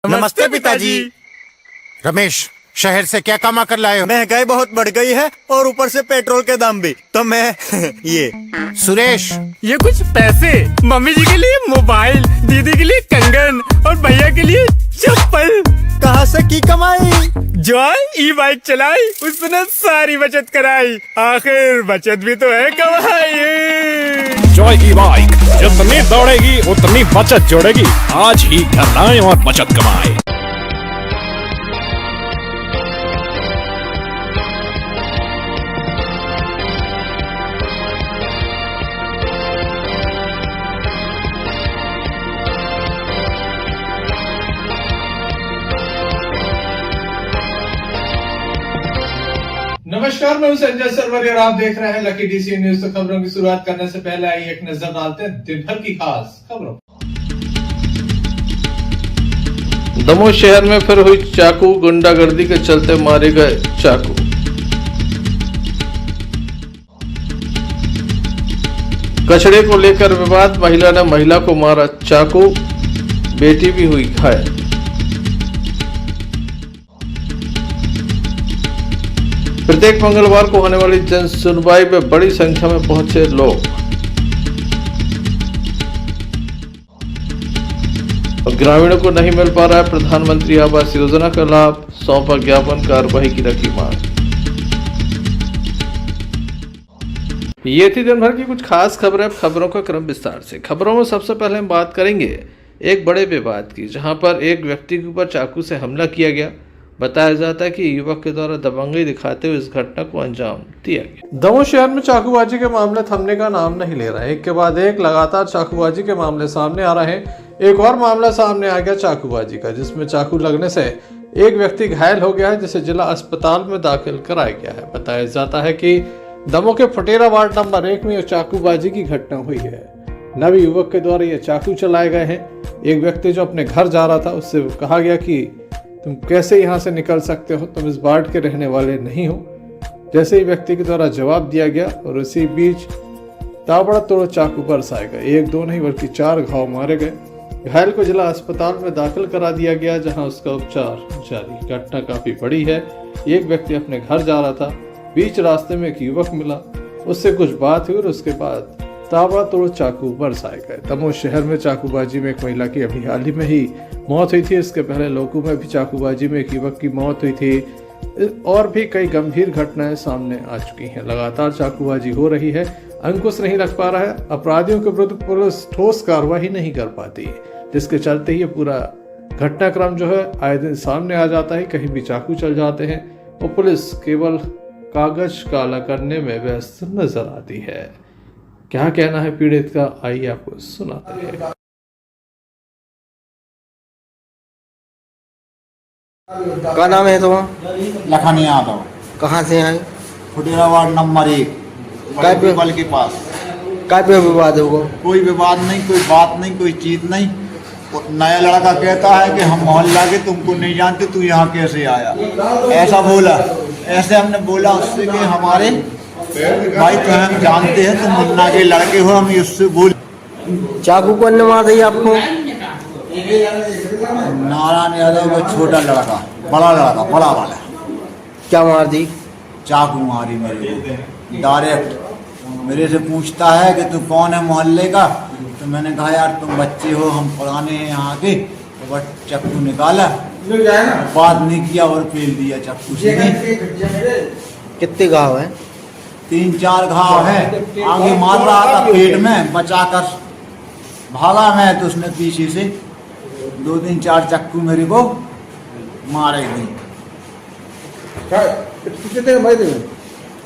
नमस्ते पिताजी। रमेश, शहर से क्या कमा कर लाए हो? महंगाई बहुत बढ़ गई है और ऊपर से पेट्रोल के दाम भी, तो मैं ये। सुरेश, ये कुछ पैसे मम्मी जी के लिए मोबाइल, दीदी के लिए कंगन और भैया के लिए चप्पल। कहाँ से की कमाई? जो ई बाइक चलाई उसने सारी बचत कराई, आखिर बचत भी तो है कमाई। जॉय ई बाइक जितनी दौड़ेगी उतनी बचत जोड़ेगी। आज ही घर लाएं और बचत कमाएं। नमस्कार, मैं हूं संजय सरवरी और आप देख रहे हैं लकी डीसी न्यूज। तो खबरों की शुरुआत करने से पहले आइए एक नजर डालते हैं दिन भर की खास खबरों। दमोह शहर में फिर हुई चाकू, गुंडागर्दी के चलते मारे गए चाकू। कचड़े को लेकर विवाद, महिला ने महिला को मारा चाकू, बेटी भी हुई घायल। प्रत्येक मंगलवार को होने वाली जन सुनवाई में बड़ी संख्या में पहुंचे लोग। और ग्रामीणों को नहीं मिल पा रहा है प्रधानमंत्री आवास योजना का लाभ, सौंपा ज्ञापन, कार्रवाई की रखी मांग। ये थी दिन भर की कुछ खास खबरें। खबरों का क्रम विस्तार से। खबरों में सबसे पहले हम बात करेंगे एक बड़े विवाद की, जहां पर एक व्यक्ति के ऊपर चाकू से हमला किया गया। बताया जाता है कि युवक के द्वारा दबंगई दिखाते हुए इस घटना को अंजाम दिया गया। दमोह शहर में चाकूबाजी के मामले थमने का नाम नहीं ले रहे। एक के बाद एक लगातार चाकूबाजी के मामले सामने आ रहे हैं। एक और मामला सामने आ गया चाकूबाजी का, जिसमें चाकू लगने से एक व्यक्ति घायल हो गया है, जिसे जिला अस्पताल में दाखिल कराया गया है। बताया जाता है कि दमोह के फटेरा वार्ड नंबर 1 में चाकूबाजी की घटना हुई है। नव युवक के द्वारा ये चाकू चलाए गए हैं। एक व्यक्ति जो अपने घर जा रहा था, उससे कहा गया कि तुम कैसे यहाँ से निकल सकते हो, तुम इस वार्ड के रहने वाले नहीं हो। जैसे ही व्यक्ति के द्वारा जवाब दिया गया और उसी बीच ताबड़तोड़ चाकू बरसाए गए। एक दो नहीं बल्कि 4 घाव मारे गए। घायल को जिला अस्पताल में दाखिल करा दिया गया, जहां उसका उपचार जारी। घटना काफी बड़ी है। एक व्यक्ति अपने घर जा रहा था, बीच रास्ते में एक युवक मिला, उससे कुछ बात हुई और उसके बाद ताबड़तोड़ चाकू बरसाए गए। दमोह शहर में चाकूबाजी में एक महिला की अभी हाल ही में ही मौत हुई थी। इसके पहले लोगों में भी चाकूबाजी में एक युवक की मौत हुई थी। और भी कई गंभीर घटनाएं सामने आ चुकी हैं। लगातार चाकूबाजी हो रही है, अंकुश नहीं लग पा रहा है। अपराधियों के विरुद्ध पुलिस ठोस कार्रवाई नहीं कर पाती, जिसके चलते ही पूरा घटनाक्रम जो है आए दिन सामने आ जाता है। कहीं भी चाकू चल जाते हैं और पुलिस केवल कागज काला करने में व्यस्त नजर आती है। क्या कहना है पीड़ित का, आइए आपको सुनाते हैं। क्या नाम है तुम्हारा? लखन यादव। कहाँ से आए? फुटेरा वार्ड नंबर 1 बल के पास। क्या पे विवाद होगा? कोई विवाद नहीं, कोई बात नहीं, कोई चीज नहीं। नया लड़का कहता है कि हम मोहल्ला के तुमको नहीं जानते, तू यहाँ कैसे आया, ऐसा बोला। ऐसे हमने बोला उससे कि हमारे भाई तो हम जानते हैं, तुम मुन्ना के लड़के हो। हम उससे बोल चाकू कौन ने मार दी आपको? नारायण यादव का छोटा लड़का, बड़ा लड़का, बड़ा वाला। क्या मार दी? चाकू मारी मेरे को डायरेक्ट। मेरे से पूछता है कि तू कौन है मोहल्ले का, तो मैंने कहा यार तुम बच्चे हो, हम पुराने हैं यहाँ के। तो बस चाकू निकाला, बात नहीं किया और फेल दिया चाकू से। कितने घाव है? 3-4 घाव है। आगे मार रहा था पेट में, बचाकर भागा मैं, तो उसने पीछे से 2-3-4 चाकू मेरे को मारे गई।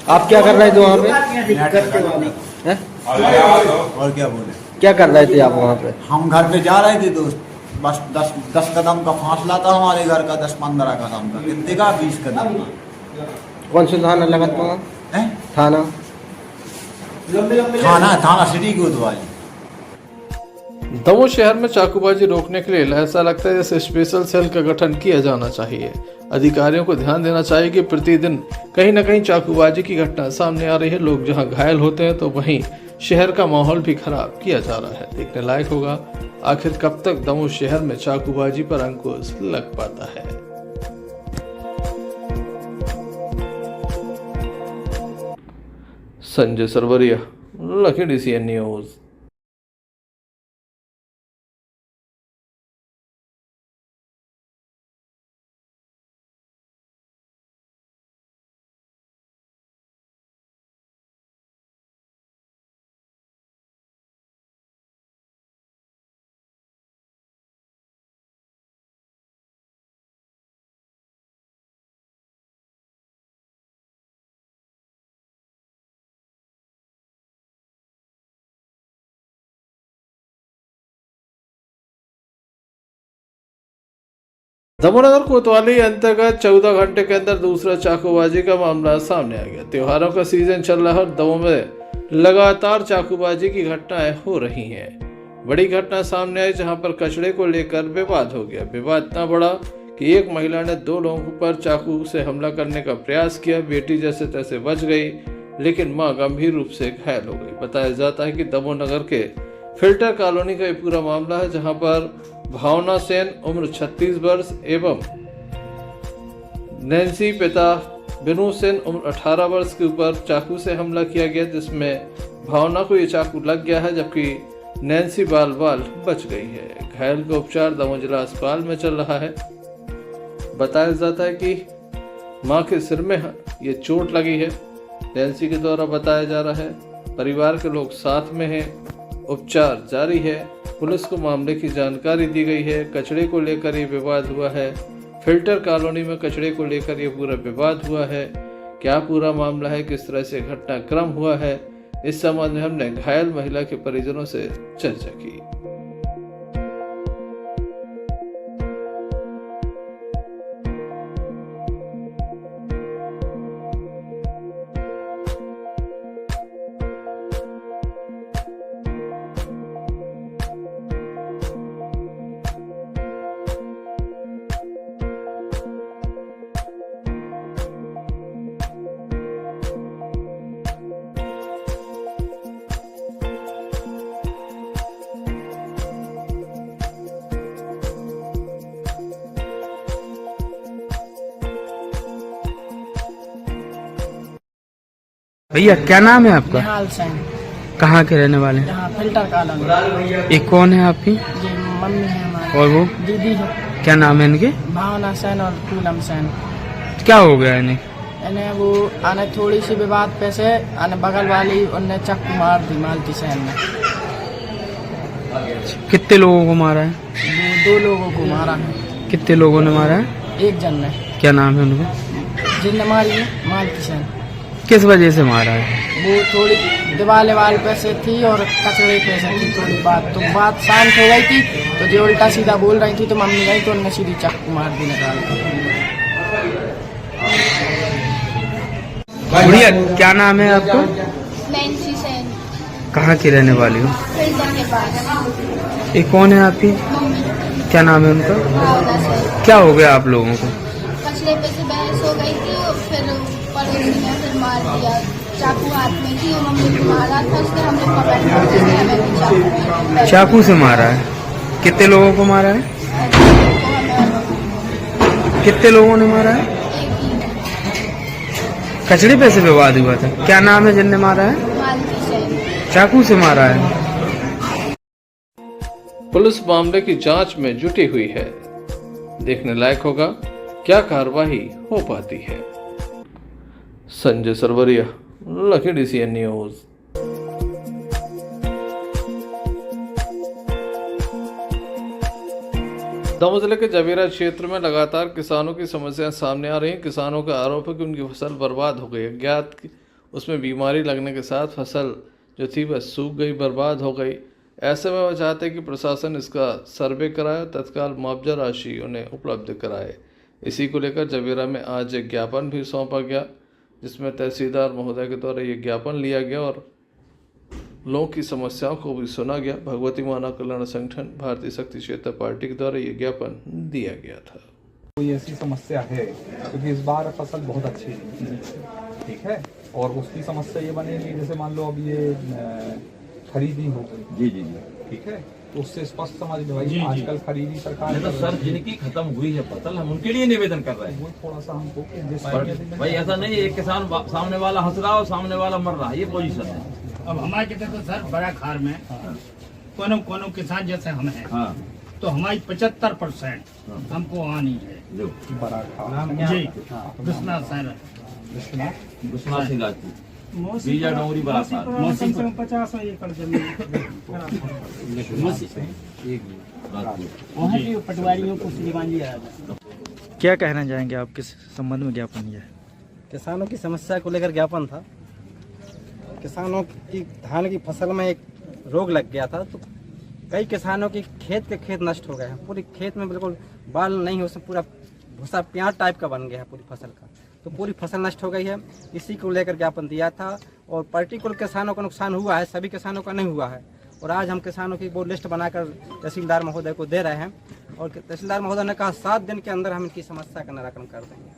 आप क्या कर रहे थे वहाँ पे? हैं? और क्या बोले? क्या कर रहे थे आप वहाँ पे? हम घर पे जा रहे थे दोस्त, बस 10 कदम का फासला था हमारे घर का, 10-15 कदम का। कितने का? 20 कदम का। कौन सा थाना लगा था? थाना थाना सिटी कोतवाली। दमोह शहर में चाकूबाजी रोकने के लिए ऐसा लगता है जैसे स्पेशल सेल का गठन किया जाना चाहिए। अधिकारियों को ध्यान देना चाहिए कि प्रतिदिन कहीं न कहीं चाकूबाजी की घटना सामने आ रही है। लोग जहां घायल होते हैं तो वहीं शहर का माहौल भी खराब किया जा रहा है। देखने लायक होगा आखिर कब तक दमोह शहर में चाकूबाजी पर अंकुश लग पाता है? Sanjay Sarwaria, Lucky DCN news. Damoh कोतवाली अंतर्गत 14 घंटे के अंदर दूसरा चाकूबाजी का मामला सामने आ गया। त्योहारों का सीजन चल रहा है और दमोह में लगातार चाकूबाजी की घटनाएं हो रही हैं। बड़ी घटना सामने आई जहां पर कचड़े को लेकर विवाद हो गया। विवाद इतना बड़ा कि एक महिला ने 2 लोगों पर चाकू से हमला करने का प्रयास किया। बेटी जैसे तैसे बच गई, लेकिन मां गंभीर रूप से घायल हो गई। बताया जाता है कि दमोह नगर के फिल्टर कॉलोनी का ये पूरा मामला है, जहां पर भावना सेन उम्र 36 वर्ष एवं नैन्सी पिता बिनू सेन उम्र 18 वर्ष के ऊपर चाकू से हमला किया गया, जिसमें भावना को ये चाकू लग गया है जबकि नैन्सी बाल बच गई है। घायल का उपचार दमोह जिला अस्पताल में चल रहा है। बताया जाता है कि मां के सिर में ये चोट लगी है। नैन्सी के द्वारा बताया जा रहा है। परिवार के लोग साथ में हैं, उपचार जारी है। पुलिस को मामले की जानकारी दी गई है। कचड़े को लेकर ये विवाद हुआ है। फिल्टर कॉलोनी में कचड़े को लेकर ये पूरा विवाद हुआ है। क्या पूरा मामला है, किस तरह से घटनाक्रम हुआ है, इस संबंध में हमने घायल महिला के परिजनों से चर्चा की। भैया क्या नाम है आपका? निहाल सेन। कहाँ के रहने वाले हैं? यहाँ फिल्टर कॉलोनी। ये कौन है आपकी? ये मम्मी है हमारी। और वो दीदी है। क्या नाम है इनके? भावना सेन और पूनम सेन। क्या हो गया इन्हें? इन्हें वो आने थोड़ी सी विवाद पे से आने बगल वाली उनने चाकू मार दी मालती सेन ने। कितने लोगों को मारा है? वो 2 लोगों को मारा है। कितने लोगों ने मारा है? एक जन ने। क्या नाम है उनका? जिनने मारी है मालती सेन। किस वजह से मारा है? वो थोड़ी दीवाल पे से थी और कचड़े पे से थी थोड़ी बात, तो बात शांत हो गई थी तो जो उल्टा सीधा बोल रही थी तो मम्मी गई तो उनने सीधी चाकू मार दी निकाल कर। भैया क्या नाम है आपका? नैन्सी सेन। कहाँ की रहने वाली हो? फिल्टर के पास। ये कौन है आपकी? मम्मी। क्या नाम है उनका? भावना सेन। क्या हो गया आप लोगों को? कचड़े पे से बहस हो गई थी और फिर पड़ोसी ने फिर मार दिया। चाकू हाथ में थी और मम्मी को मारा था, उसने हमें पकड़ लिया, जिसने हमें भी चाकू चाकू से मारा है। कितने लोगों को मारा है? कितने लोगों ने मारा है? कचड़े पे से विवाद हुआ था। क्या नाम है जिनने मारा है? मालती सेन। चाकू से मारा है। पुलिस मामले की जांच में जुटी हुई है। देखने लायक होगा क्या कार्रवाई हो पाती है। Sanjay Sarwaria, Lucky DCN news. Damoh जिले के जवेरा क्षेत्र में लगातार किसानों की समस्याएं सामने आ रही हैं। किसानों का आरोप है कि उनकी फसल बर्बाद हो गई। अज्ञात उसमें बीमारी लगने के साथ फसल जो थी वह सूख गई, बर्बाद हो गई। ऐसे में वह चाहते हैं कि प्रशासन इसका सर्वे कराए और तत्काल मुआवजा राशि उन्हें उपलब्ध कराए। इसी को लेकर जवेरा में आज एक ज्ञापन भी सौंपा गया, जिसमें तहसीलदार महोदय के द्वारा ये ज्ञापन लिया गया और लोगों की समस्याओं को भी सुना गया। भगवती मानव कल्याण संगठन भारतीय शक्ति क्षेत्र पार्टी के द्वारा ये ज्ञापन दिया गया था। कोई ऐसी समस्या है क्योंकि इस बार फसल बहुत अच्छी है, ठीक है, और उसकी समस्या ये बनेगी जैसे मान लो अब ये खरीदी हो गई, जी जी जी, ठीक है, तो उससे स्पष्ट समझ में भाई आजकल खरीदी सरकार तो सर जिनकी खत्म हुई है फसल हम उनके लिए निवेदन कर रहे हैं। वो थोड़ा सा हमको भाई ऐसा नहीं है एक किसान सामने वाला हंस रहा और सामने वाला मर रहा है, ये पोजीशन है। अब हमारे कहते तो सर बड़ा खार में कोनो किसान जैसे हम हैं, हाँ तो हमारी 75% हमको आनी है बड़ा जी। विश्वनाथ सर विश्वनाथ सिंह राजपूत बीजा डोंगरी बड़ा खार। 50 एकड़ जमीन वहाँ की पटवारियों को श्रीमान जी आया। क्या कहना चाहेंगे आप, किस संबंध में ज्ञापन दिया है? किसानों की समस्या को लेकर ज्ञापन था। किसानों की धान की फसल में एक रोग लग गया था, तो कई किसानों की खेत के खेत नष्ट हो गए हैं। पूरी खेत में बिल्कुल बाल नहीं, उसमें पूरा भूसा प्याज टाइप का बन गया है पूरी फसल का, तो पूरी फसल नष्ट हो गई है। इसी को लेकर ज्ञापन दिया था और पर्टिकुलर किसानों को नुकसान हुआ है, सभी किसानों का नहीं हुआ है। और आज हम किसानों की वो लिस्ट बनाकर तहसीलदार महोदय को दे रहे हैं और तहसीलदार महोदय ने कहा 7 दिन के अंदर हम इनकी समस्या का निराकरण कर देंगे।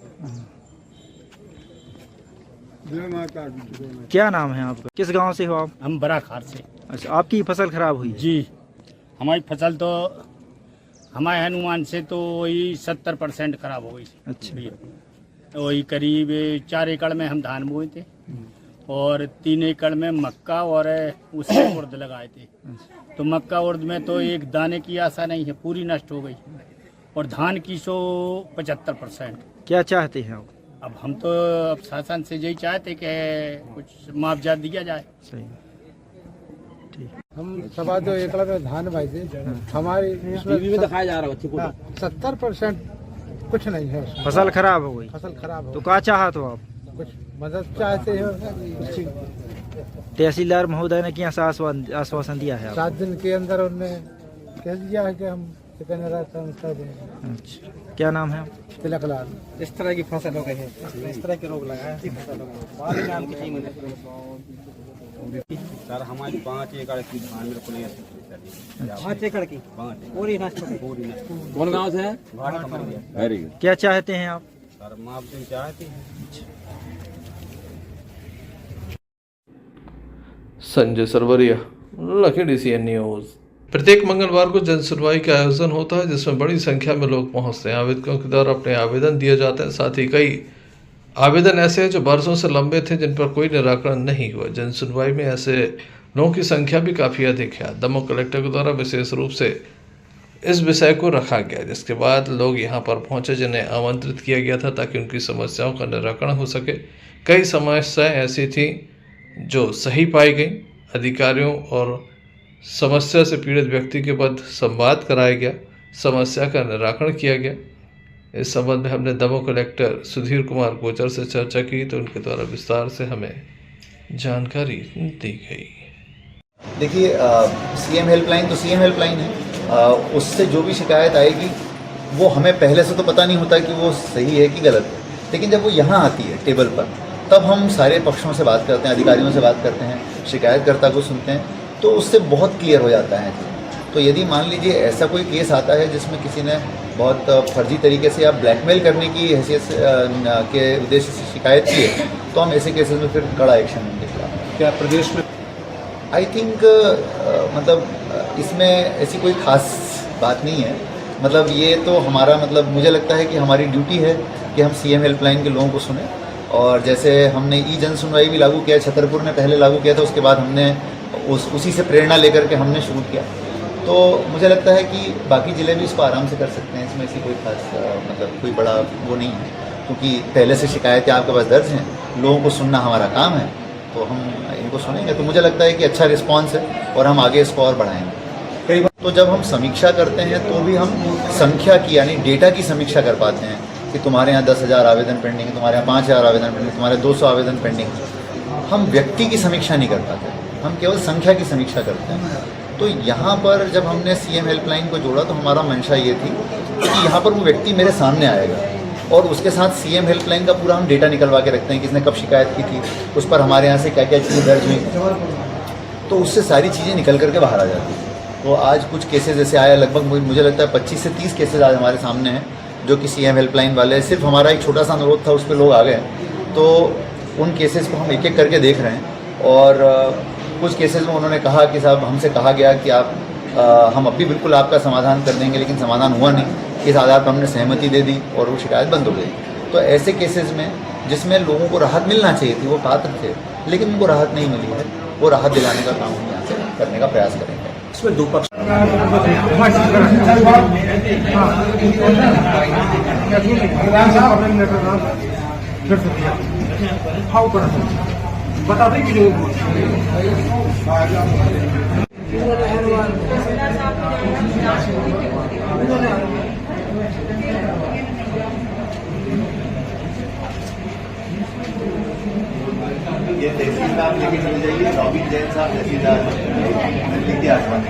क्या नाम है आपका, किस गांव से हो आप? हम बड़ा खार से। अच्छा, आपकी फसल खराब हुई? जी, हमारी फसल तो हमारे अनुमान से तो वही 70% खराब हो गई। अच्छा, वही करीब 4 एकड़ में हम धान बोए थे और 3 एकड़ में मक्का और उससे उर्द लगाए थे। तो मक्का उर्द में तो एक दाने की आशा नहीं है, पूरी नष्ट हो गई। और धान की 75%। क्या चाहते हैं आप? अब हम तो अब शासन से यही चाहते कि कुछ मुआवजा दिया जाए। सही, ठीक। हम 2.25 एकड़ में धान भाई थे, हमारी दिखाया जा रहा है 70% कुछ नहीं है। फसल खराब हो गई, फसल खराब हो, तो क्या चाहत हो आप? कुछ मदद चाहते हैं। तहसीलदार महोदय ने क्या आश्वासन दिया है? 7 दिन के अंदर उन्होंने कह दिया है कि हम कर देंगे। अच्छा, क्या नाम है? तिलक लाल। इस तरह की फसल हो गई है, इस तरह के रोग लगा है। सर हमारी 5 एकड़ की धान मेरे को नहीं 5 एकड़ की पूरी नष्ट हो गई। कौन गाँव से है? Very good. क्या चाहते हैं आप? सर मुआवजा चाहते हैं। Sanjay Sarwaria, Lucky DCN news. प्रत्येक मंगलवार को जन सुनवाई का आयोजन होता है जिसमें बड़ी संख्या में लोग पहुंचते हैं। आवेदकों के द्वारा अपने आवेदन दिए जाते हैं। साथ ही कई आवेदन ऐसे हैं जो बरसों से लंबे थे जिन पर कोई निराकरण नहीं हुआ। जन सुनवाई में ऐसे लोगों की संख्या भी काफ़ी अधिक है। दमोह कलेक्टर के द्वारा विशेष रूप से इस विषय को रखा गया, जिसके बाद लोग यहाँ पर पहुँचे जिन्हें आमंत्रित किया गया था ताकि उनकी समस्याओं का निराकरण हो सके। कई समस्याएँ ऐसी थी जो सही पाई गई। अधिकारियों और समस्या से पीड़ित व्यक्ति के बाद संवाद कराया गया, समस्या का निराकरण किया गया। इस संबंध में हमने दमोह कलेक्टर सुधीर कुमार गोचर से चर्चा की तो उनके द्वारा विस्तार से हमें जानकारी दी गई। देखिए CM हेल्पलाइन तो CM हेल्पलाइन है, उससे जो भी शिकायत आएगी वो हमें पहले से तो पता नहीं होता कि वो सही है कि गलत है, लेकिन जब वो यहाँ आती है टेबल पर तब हम सारे पक्षों से बात करते हैं, अधिकारियों से बात करते हैं, शिकायतकर्ता को सुनते हैं, तो उससे बहुत क्लियर हो जाता है। तो यदि मान लीजिए ऐसा कोई केस आता है जिसमें किसी ने बहुत फर्जी तरीके से या ब्लैकमेल करने की हैसियत के उद्देश्य से शिकायत की है तो हम ऐसे केसेस में फिर कड़ा एक्शन लेंगे। क्या प्रदेश में आई थिंक मतलब इसमें ऐसी कोई खास बात नहीं है। मतलब ये तो हमारा मतलब मुझे लगता है कि हमारी ड्यूटी है कि हम CM हेल्पलाइन के लोगों को सुने। और जैसे हमने जन सुनवाई भी लागू किया, छतरपुर ने पहले लागू किया था, उसके बाद हमने उसी से प्रेरणा लेकर के हमने शुरू किया। तो मुझे लगता है कि बाकी ज़िले भी इसको आराम से कर सकते हैं। इसमें ऐसी कोई खास मतलब कोई बड़ा वो नहीं है, क्योंकि पहले से शिकायतें आपके पास दर्ज हैं, लोगों को सुनना हमारा काम है, तो हम इनको सुनेंगे। तो मुझे लगता है कि अच्छा रिस्पॉन्स है और हम आगे इसको और बढ़ाएंगे। कई बार तो जब हम समीक्षा करते हैं तो भी हम संख्या की यानी डेटा की समीक्षा कर पाते हैं कि तुम्हारे यहाँ 10,000 आवेदन पेंडिंग है, तुम्हारे यहाँ 5,000 आवेदन पेंडिंग, तुम्हारे 200 आवेदन पेंडिंग है। हम व्यक्ति की समीक्षा नहीं कर पाते, हम केवल संख्या की समीक्षा करते हैं। तो यहाँ पर जब हमने CM हेल्पलाइन को जोड़ा तो हमारा मंशा ये थी कि यहाँ पर वो व्यक्ति मेरे सामने आएगा और उसके साथ CM हेल्पलाइन का पूरा हम डेटा निकलवा के रखते हैं, किसने कब शिकायत की थी, उस पर हमारे यहाँ से क्या क्या चीज़ें दर्ज हुई, तो उससे सारी चीज़ें निकल करके बाहर आ जाती हैं। तो आज कुछ केसेस ऐसे आए, लगभग मुझे लगता है 25 से 30 केसेस आज हमारे सामने हैं जो कि CM हेल्पलाइन वाले, सिर्फ हमारा एक छोटा सा अनुरोध था उस पर लोग आ गए। तो उन केसेस को हम एक एक करके देख रहे हैं और कुछ केसेस में उन्होंने कहा कि साहब हमसे कहा गया कि आप हम अब भी बिल्कुल आपका समाधान कर देंगे, लेकिन समाधान हुआ नहीं। इस आधार पर हमने सहमति दे दी और वो शिकायत बंद हो गई। तो ऐसे केसेस में जिसमें लोगों को राहत मिलना चाहिए थी, वो पात्र थे लेकिन उनको राहत नहीं मिली है, वो राहत दिलाने का काम हम यहाँ से करने का प्रयास करेंगे। इसमें दो पक्ष बता दें कि ये तहसीलदार लेके चले जाइए, रॉबिन जैन साहब तहसीलदार लिख के आसमान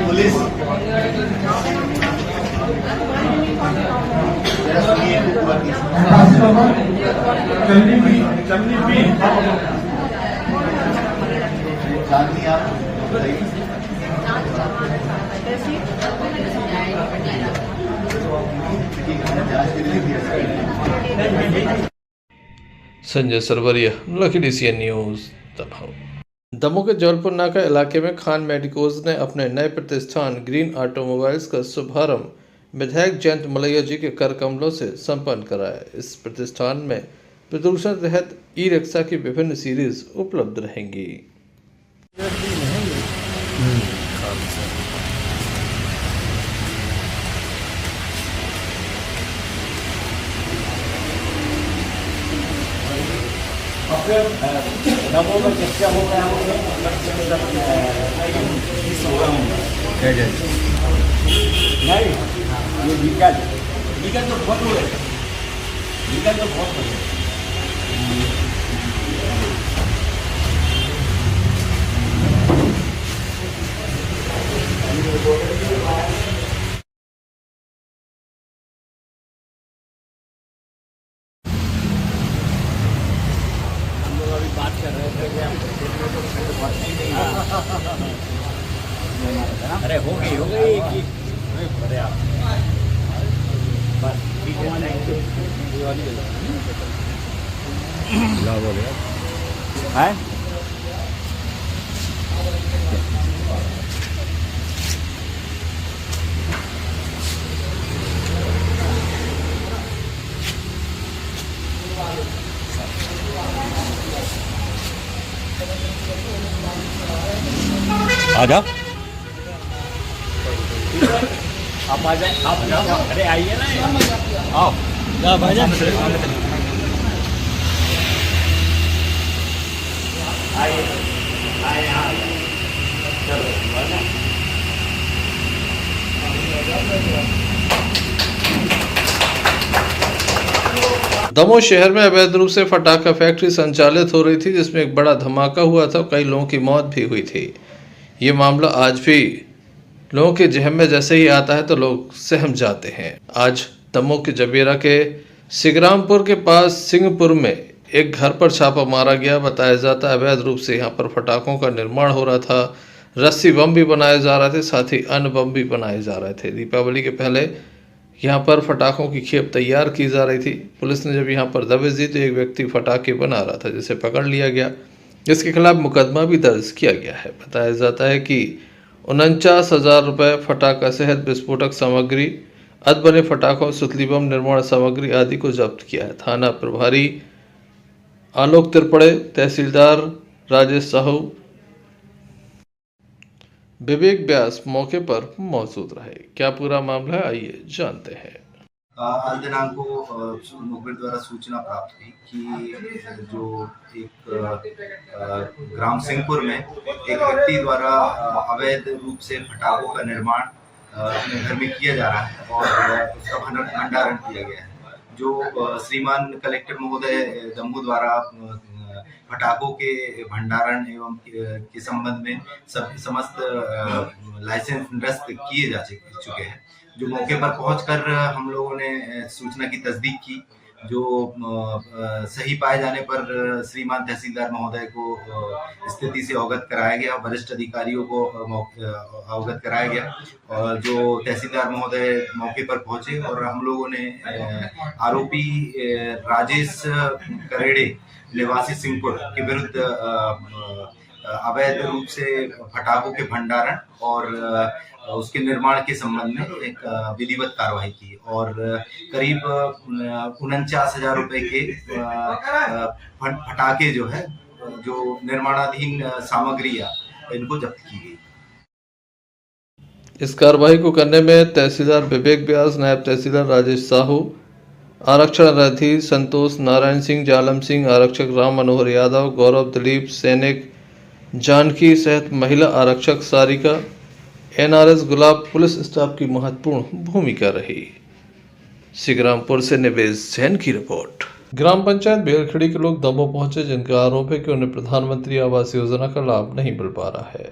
पुलिस चांदनी आप संजय सरवरिया, लखीडी सीएन न्यूज, दमोह। दमोह के जौलपुर नाका इलाके में खान मेडिकोज ने अपने नए प्रतिष्ठान ग्रीन ऑटोमोबाइल्स का शुभारंभ विधायक जयंत मलैया जी के कर कमलों से संपन्न कराया। इस प्रतिष्ठान में प्रदूषण रहित ई रिक्शा की विभिन्न सीरीज उपलब्ध रहेंगी। ये वीगन तो बहुत हुए, वीगन तो बहुत हुए। हम लोग अभी बात कर रहे थे अरे हो गई बस ठीक है। आजा आप आ जाए, आप जाओ, अरे आइए ना, आओ जा भाईजान। दमोह शहर में अवैध रूप से फटाखा फैक्ट्री संचालित हो रही थी, जिसमें एक बड़ा धमाका हुआ था, कई लोगों की मौत भी हुई थी। ये मामला आज भी लोगों के जहन में जैसे ही आता है तो लोग सहम जाते हैं। आज दमोह के जबीरा के सिगरामपुर के पास सिंहपुर में एक घर पर छापा मारा गया। बताया जाता है अवैध रूप से यहाँ पर फटाखों का निर्माण हो रहा था, रस्सी बम भी बनाए जा रहे थे, साथ ही अन्य बम भी बनाए जा रहे थे। दीपावली के पहले यहाँ पर फटाखों की खेप तैयार की जा रही थी। पुलिस ने जब यहाँ पर दबिश दी तो एक व्यक्ति फटाखे बना रहा था, जिसे पकड़ लिया गया। इसके खिलाफ मुकदमा भी दर्ज किया गया है। बताया जाता है कि 49,000 रुपये फटाखा सहित विस्फोटक सामग्री, अधबने फटाखों, सुतली बम निर्माण सामग्री आदि को जब्त किया है। थाना प्रभारी आलोक तिरपड़े, तहसीलदार राजेश साहू, विवेक व्यास मौके पर मौजूद रहे। क्या पूरा मामला है, आइए जानते हैं। आज दिनांक को मुखबिर द्वारा सूचना प्राप्त हुई कि जो एक ग्राम सिंहपुर में एक व्यक्ति द्वारा अवैध रूप से फटाखों का निर्माण अपने घर में किया जा रहा है और उसका भंडारण किया गया है। जो श्रीमान कलेक्टर महोदय दमोह द्वारा पटाखों के भंडारण एवं के संबंध में समस्त लाइसेंस निरस्त किए जा चुके हैं। जो मौके पर पहुंचकर हम लोगों ने सूचना की तस्दीक की, जो सही पाए जाने पर श्रीमान तहसीलदार महोदय को स्थिति से अवगत कराया गया, वरिष्ठ अधिकारियों को अवगत कराया गया और जो तहसीलदार महोदय मौके पर पहुंचे और हम लोगों ने आरोपी राजेश करेड़े निवासी सिंहपुर के विरुद्ध अवैध रूप से पटाखों के भंडारण और उसके निर्माण के संबंध में एक विधिवत कार्रवाई की और करीब 49,000 रुपए के पटाखे जो है, जो निर्माणाधीन सामग्रियां, इनको जब्त की गई। इस कार्रवाई को करने में तहसीलदार विवेक व्यास, नायब तहसीलदार राजेश साहू, आरक्षण अधिकारी संतोष नारायण सिंह, जालम सिंह, आरक्षक राम मनोहर यादव, गौरव दिलीप, सैनिक जानकी सहित महिला आरक्षक सारिका, एनआरएस गुलाब, पुलिस स्टाफ की महत्वपूर्ण भूमिका रही। सिग्रामपुर से निवेश जैन की रिपोर्ट। ग्राम पंचायत बेलखड़ी के लोग दमोह पहुंचे, जिनका आरोप है कि उन्हें प्रधानमंत्री आवास योजना का लाभ नहीं मिल पा रहा है।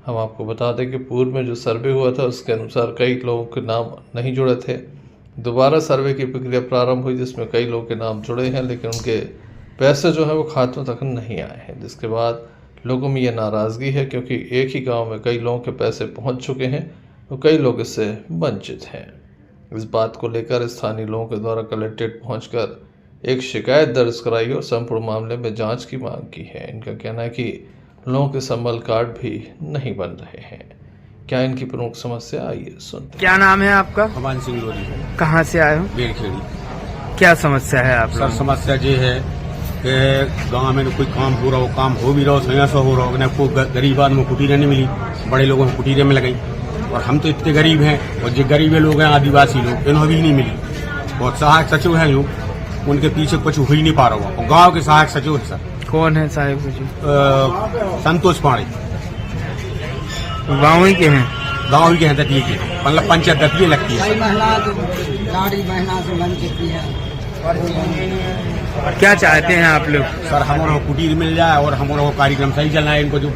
हम आपको बता दें कि पूर्व में जो सर्वे हुआ था उसके अनुसार कई लोगों के नाम नहीं जुड़े थे। दोबारा सर्वे की प्रक्रिया प्रारंभ हुई, जिसमें कई लोगों के नाम जुड़े हैं, लेकिन उनके पैसे जो है वो खातों तक नहीं आए हैं, जिसके बाद लोगों में यह नाराज़गी है क्योंकि एक ही गांव में कई लोगों के पैसे पहुंच चुके हैं और कई लोग इससे वंचित हैं। इस बात को लेकर स्थानीय लोगों के द्वारा कलेक्ट्रेट पहुंचकर एक शिकायत दर्ज कराई और संपूर्ण मामले में जांच की मांग की है। इनका कहना है कि लोगों के संबल कार्ड भी नहीं बन रहे हैं। क्या इनकी प्रमुख समस्या, आइए सुनते। क्या नाम है आपका? भगवान सिंह लोरी। कहाँ से आए हो? बेलखेड़ी। क्या समस्या है आप? सर समस्या ये है कि गांव में कोई काम हो रहा हो, काम हो भी रहा हो, सही हो रहा हो, कोई गरीब आदमी को कुटीरें नहीं मिली, बड़े लोगों को कुटीरें में लगाई और हम तो इतने गरीब हैं और जो गरीब लोग हैं आदिवासी लोग, इन्हें भी नहीं मिली। और सहायक सचिव हैं जो, उनके पीछे कुछ हो ही नहीं पा रहा हुआ। गाँव के सहायक सचिव है सर। कौन है सहायक सचिव? संतोष पांडे। गाँव ही के हैं? गाँव ही के हैं, दतिये के, मतलब पंचायत दतिये लगती है। क्या चाहते हैं आप लोग? सर हमारा कुटीर मिल जाए और हमारा कार्यक्रम सही चलना है। इनको जो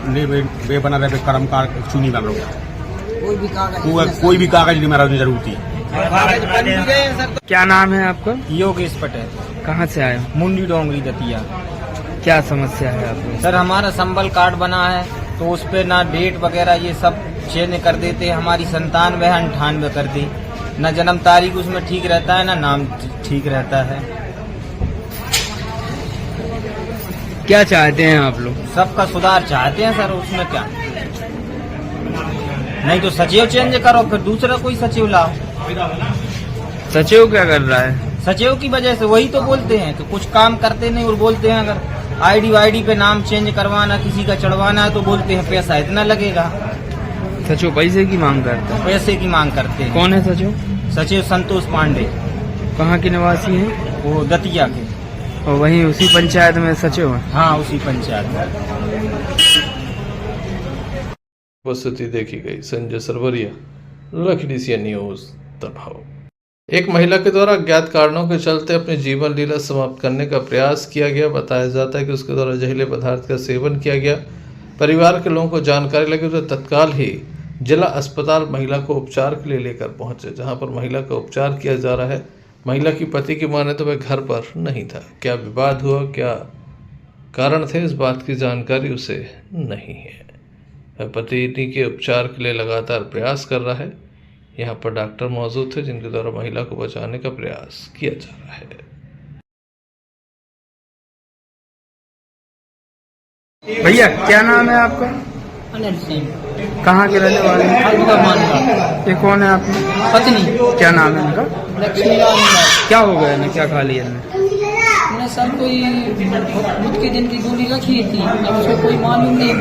बना रहे कर्मकार कुछ नहीं बन रहा, कोई भी कागज नहीं मेरा जरूरत थी। क्या नाम है आपका? योगेश पटेल। कहाँ से आए हो? मुंडी डोंगरी दतिया। क्या समस्या है आपको? सर हमारा संबल कार्ड बना है तो उस पे ना डेट वगैरह ये सब चेंज कर देते, हमारी 97 है 98 कर दी, न जन्म तारीख उसमें ठीक रहता है, ना नाम ठीक रहता है। क्या चाहते हैं आप लोग? सबका सुधार चाहते हैं सर, उसमें क्या, नहीं तो सचिव चेंज करो, फिर दूसरा कोई सचिव लाओ। सचिव क्या कर रहा है? सचिव की वजह से वही तो बोलते हैं कि कुछ काम करते नहीं, और बोलते हैं अगर आईडी पे नाम चेंज करवाना, किसी का चढ़वाना है तो बोलते हैं पैसा इतना लगेगा। सचिव पैसे की मांग करते हैं? पैसे की मांग करते हैं। कौन है सचिव? सचिव संतोष पांडे। कहाँ के निवासी हैं? वो दतिया के। और वहीं उसी पंचायत में सचिव है? हाँ उसी पंचायत में। उपस्थिति देखी गई। संजय सरवरिया, लखीडीसिया न्यूज, दमोह। एक महिला के द्वारा अज्ञात कारणों के चलते अपनी जीवन लीला समाप्त करने का प्रयास किया गया। बताया जाता है कि उसके द्वारा जहरीले पदार्थ का सेवन किया गया। परिवार के लोगों को जानकारी लगी तो तत्काल ही जिला अस्पताल महिला को उपचार के लिए लेकर पहुंचे, जहां पर महिला का उपचार किया जा रहा है। महिला की पति की माने तो वह घर पर नहीं था। क्या विवाद हुआ, क्या कारण थे, इस बात की जानकारी उसे नहीं है। वह पत्नी के उपचार के लिए लगातार प्रयास कर रहा है। यहाँ पर डॉक्टर मौजूद थे जिनके द्वारा महिला को बचाने का प्रयास किया जा रहा है। भैया क्या नाम है आपका? अनिल सिंह। कहाँ के रहने वाले हैं? ये कौन है आपकी पत्नी? क्या नाम है इनका? लक्ष्मी। क्या हो गया इन्हें, क्या खा लिया इन्हें? मैंने सर कोई बुध के दिन की गोली रखी थी, अब उसको कोई मालूम नहीं,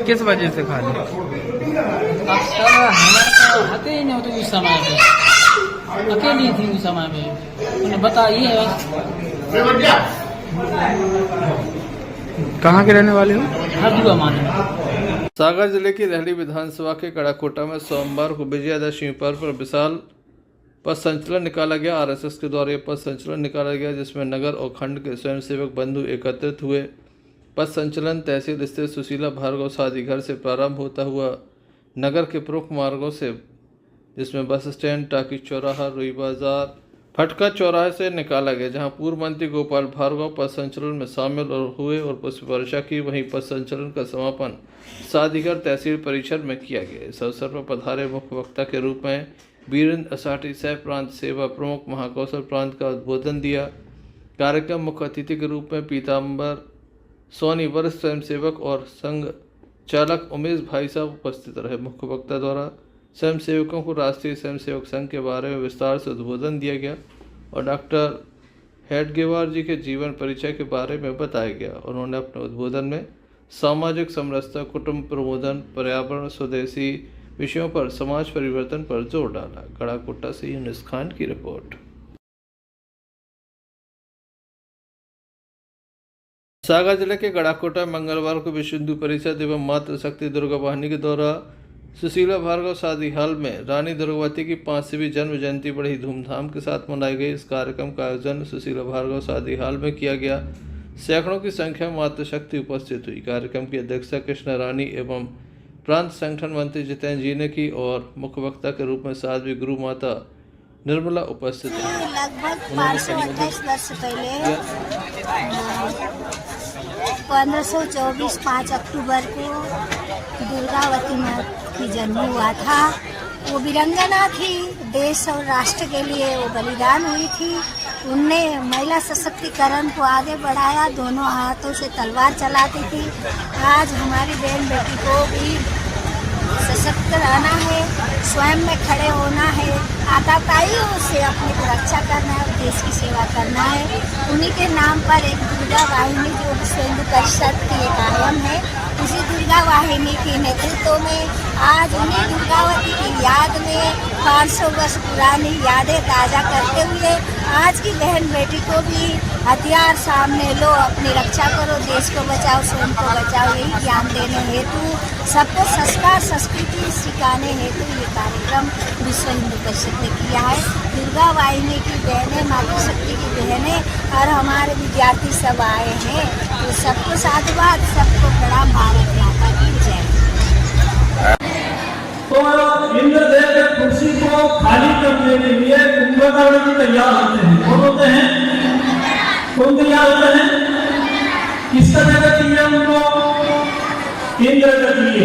किस वजह से खा लिया? अब सर हमारे आते ही नहीं होते उस समय पे, अकेली थी उस समय पे, उन्हें बताइए। कहाँ के रहने वाले हो? हरदुआ माने। सागर जिले की रहली विधानसभा के कड़ाकोटा में सोमवार को विजयादशमी पर्व पर विशाल पथ संचलन निकाला गया। आरएसएस के द्वारा यह पथ संचलन निकाला गया जिसमें नगर और खंड के स्वयंसेवक बंधु एकत्रित हुए। पथ संचलन तहसील स्थित सुशीला भार्गव शादी घर से प्रारंभ होता हुआ नगर के प्रमुख मार्गों से, जिसमें बस स्टैंड, टाकी चौराहा, रुई बाजार, फटका चौराहे से निकाला गया, जहां पूर्व मंत्री गोपाल भार्गव पथ संचलन में शामिल हुए और पुष्प वर्षा की। वहीं पथ संचलन का समापन शादीगर तहसील परिसर में किया गया। इस अवसर पर पधारे मुख्य वक्ता के रूप में वीरेंद्र असाठी सह प्रांत सेवा प्रमुख महाकौशल प्रांत का उद्बोधन दिया। कार्यक्रम मुख्य अतिथि के रूप में पीताम्बर सोनी वरिष्ठ स्वयंसेवक और संघ चालक उमेश भाई साहब उपस्थित रहे। मुख्य वक्ता द्वारा स्वयंसेवकों को राष्ट्रीय स्वयंसेवक संघ के बारे में विस्तार से उद्बोधन दिया गया और डॉक्टर हेडगेवार जी के जीवन परिचय के बारे में बताया गया। उन्होंने अपने उद्बोधन में सामाजिक समरसता, कुटुंब प्रबोधन, पर्यावरण, स्वदेशी विषयों पर समाज परिवर्तन पर जोर डाला। गड़ाकोटा से यूनुस खान की रिपोर्ट। सागर जिले के गड़ाकोटा मंगलवार को विश्व हिंदू परिषद एवं मातृशक्ति दुर्गा वाहिनी के द्वारा सुशीला भार्गव शादी हॉल में रानी दुर्गावती की 500वीं जन्म जयंती बड़ी धूमधाम के साथ मनाई गई। इस कार्यक्रम का आयोजन सुशीला भार्गव शादी हॉल में किया गया। सैकड़ों की संख्या में मातृशक्ति उपस्थित हुई। कार्यक्रम की अध्यक्षता कृष्णा रानी एवं प्रांत संगठन मंत्री जितेंद्र जी ने की और मुख्य वक्ता के रूप में साध्वी गुरु माता निर्मला उपस्थित थी। लगभग 528 वर्ष पहले 1524 5 अक्टूबर को दुर्गावती माँ की जन्म हुआ था। वो वीरंगना थी, देश और राष्ट्र के लिए वो बलिदान हुई थी। उनने महिला सशक्तिकरण को आगे बढ़ाया, दोनों हाथों से तलवार चलाती थी। आज हमारी बहन बेटी को भी सशक्त रहना है, स्वयं में खड़े होना है, आताताइयों से अपनी रक्षा करना है और देश की सेवा करना है। उन्हीं के नाम पर एक दुर्गा वाहिनी जो विश्व हिंदू परिषद की एक आयम है, उसी दुर्गा वाहिनी के नेतृत्व में आज उन्हीं दुर्गावती की याद में 500 वर्ष पुरानी यादें ताज़ा करते हुए आज की बहन बेटी को भी हथियार सामने लो, अपनी रक्षा करो, देश को बचाओ, स्वयं को बचाओ, यही ज्ञान देने हेतु, सबको संस्कार संस्कृति सिखाने हेतु ये कार्यक्रम विश्व हिंदू परिषद ने किया है। दुर्गा वाहिनी की बहनें, मातृशक्ति की बहनें और हमारे विद्यार्थी सब आए हैं, तो सबको साधुवाद, सबको प्रणाम। भारत माता की जय। तो इंद्रदेव के कुर्सी को खाली करने के लिए कुंभकर्ण जी तैयार होते हैं। कौन होते हैं? कौन तैयार होते हैं? किसका जगह चाहिए उनको? इंद्र का चाहिए।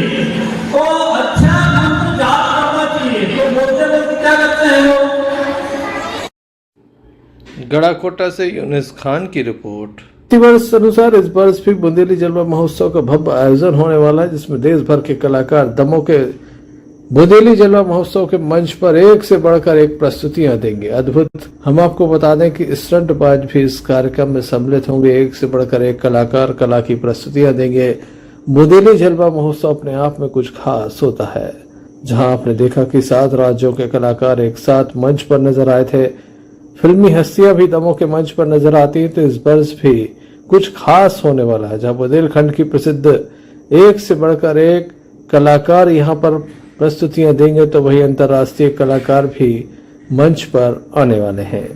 तो अच्छा उनको याद करना चाहिए, तो बोलते बोलते क्या करते हैं वो? गड़ाकोटा से यूनुस खान की रिपोर्ट। प्रतिवर्ष अनुसार इस वर्ष भी बुंदेली जलवा महोत्सव का भव्य आयोजन होने वाला है, जिसमें देश भर के कलाकार दमों के बुंदेली जलवा महोत्सव के मंच पर एक से बढ़कर एक प्रस्तुतियां देंगे। अद्भुत। हम आपको बता दें कि स्टंटबाज भी इस कार्यक्रम में सम्मिलित होंगे। एक से बढ़कर एक कलाकार कला की प्रस्तुतियां देंगे। बुंदेली जलवा महोत्सव अपने आप में कुछ खास होता है, जहां आपने देखा कि 7 राज्यों के कलाकार एक साथ मंच पर नजर आए थे। फिल्मी हस्तियां भी दमों के मंच पर नजर आती हैं, तो इस वर्ष भी कुछ खास होने वाला है, जहां बुंदेलखंड की प्रसिद्ध एक से बढ़कर एक कलाकार यहां पर प्रस्तुतियां देंगे, तो वही अंतर्राष्ट्रीय कलाकार भी मंच पर आने वाले हैं।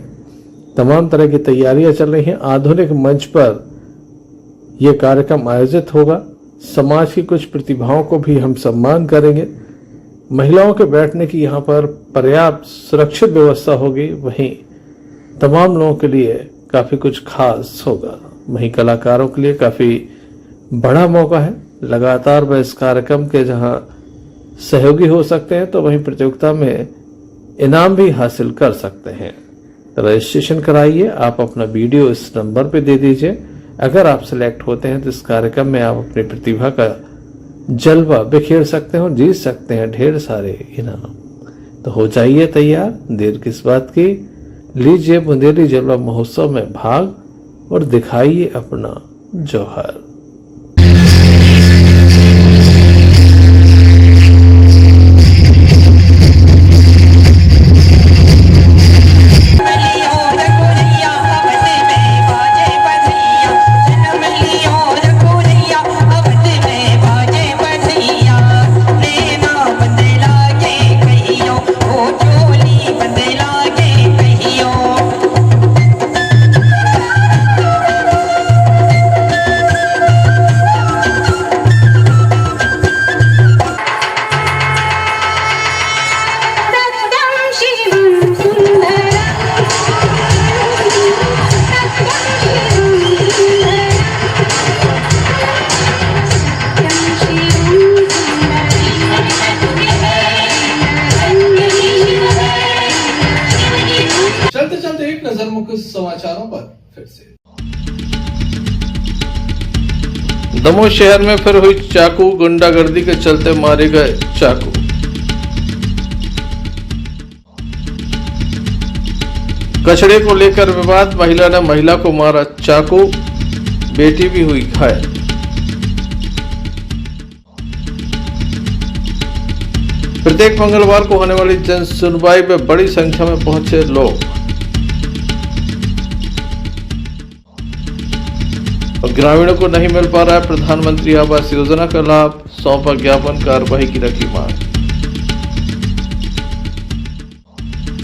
तमाम तरह की तैयारियां चल रही हैं। आधुनिक मंच पर यह कार्यक्रम आयोजित होगा। समाज की कुछ प्रतिभाओं को भी हम सम्मान करेंगे। महिलाओं के बैठने की यहाँ पर पर्याप्त सुरक्षित व्यवस्था होगी। वहीं तमाम लोगों के लिए काफी कुछ खास होगा। वहीं कलाकारों के लिए काफी बड़ा मौका है। लगातार वह इस कार्यक्रम के जहां सहयोगी हो सकते हैं, तो वहीं प्रतियोगिता में इनाम भी हासिल कर सकते हैं। रजिस्ट्रेशन कराइए। आप अपना वीडियो इस नंबर पे दे दीजिए। अगर आप सिलेक्ट होते हैं तो इस कार्यक्रम में आप अपनी प्रतिभा का जलवा बिखेर सकते हैं और जीत सकते हैं ढेर सारे इनाम। तो हो जाइए तैयार, देर किस बात की। लीजिए बुंदेली जलवा महोत्सव में भाग और दिखाइए अपना जौहर। चोली बंदे लागे एक नजर मुख्य समाचारों पर फिर से। दमोह शहर में फिर हुई चाकू, गुंडागर्दी के चलते मारे गए चाकू। कचड़े को लेकर विवाद, महिला ने महिला को मारा चाकू, बेटी भी हुई घायल। प्रत्येक मंगलवार को होने वाली जन सुनवाई में बड़ी संख्या में पहुंचे लोग। और ग्रामीणों को नहीं मिल पा रहा है प्रधानमंत्री आवास योजना का लाभ, सौंपा ज्ञापन, कार्रवाई की रखी मांग।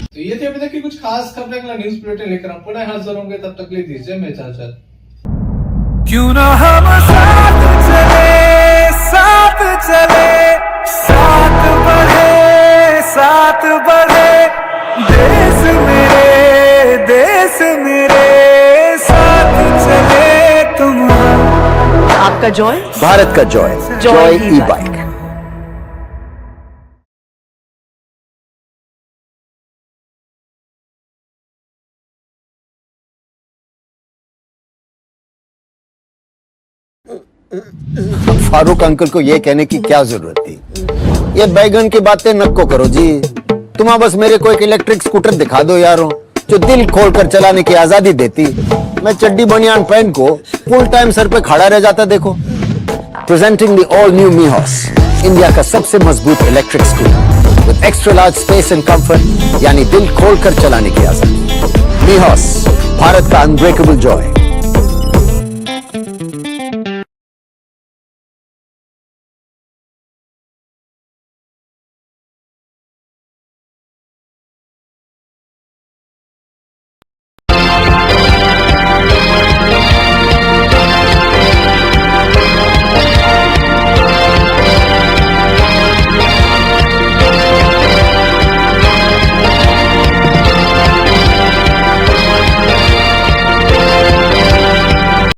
तो ये थी अभी तक की कुछ खास खबरें। अगला न्यूज बुलेटिन लेकर हम पुनः हाजिर होंगे, तब तक ले दीजिए मैं इजाजत। क्यों ना हम साथ चले, साथ चले, साथ बढ़े, देश मेरे साथ चले तुम। आपका जॉय, भारत का जॉय, जॉय ई बाइक। फारूक अंकल को ये कहने की क्या जरूरत थी? ये बैगन की बातें नको करो जी। तुम बस मेरे को एक इलेक्ट्रिक स्कूटर दिखा दो यारों, जो दिल खोलकर चलाने की आजादी देती। मैं चड्डी बनियान पहन को फुल टाइम सर पे खड़ा रह जाता। देखो, प्रेजेंटिंग द ऑल न्यू मीहॉस, इंडिया का सबसे मजबूत electric scooter with extra large space and comfort, यानी दिल खोलकर चलाने की आजादी। मीहॉस, भारत का अनब्रेकेबल जॉय।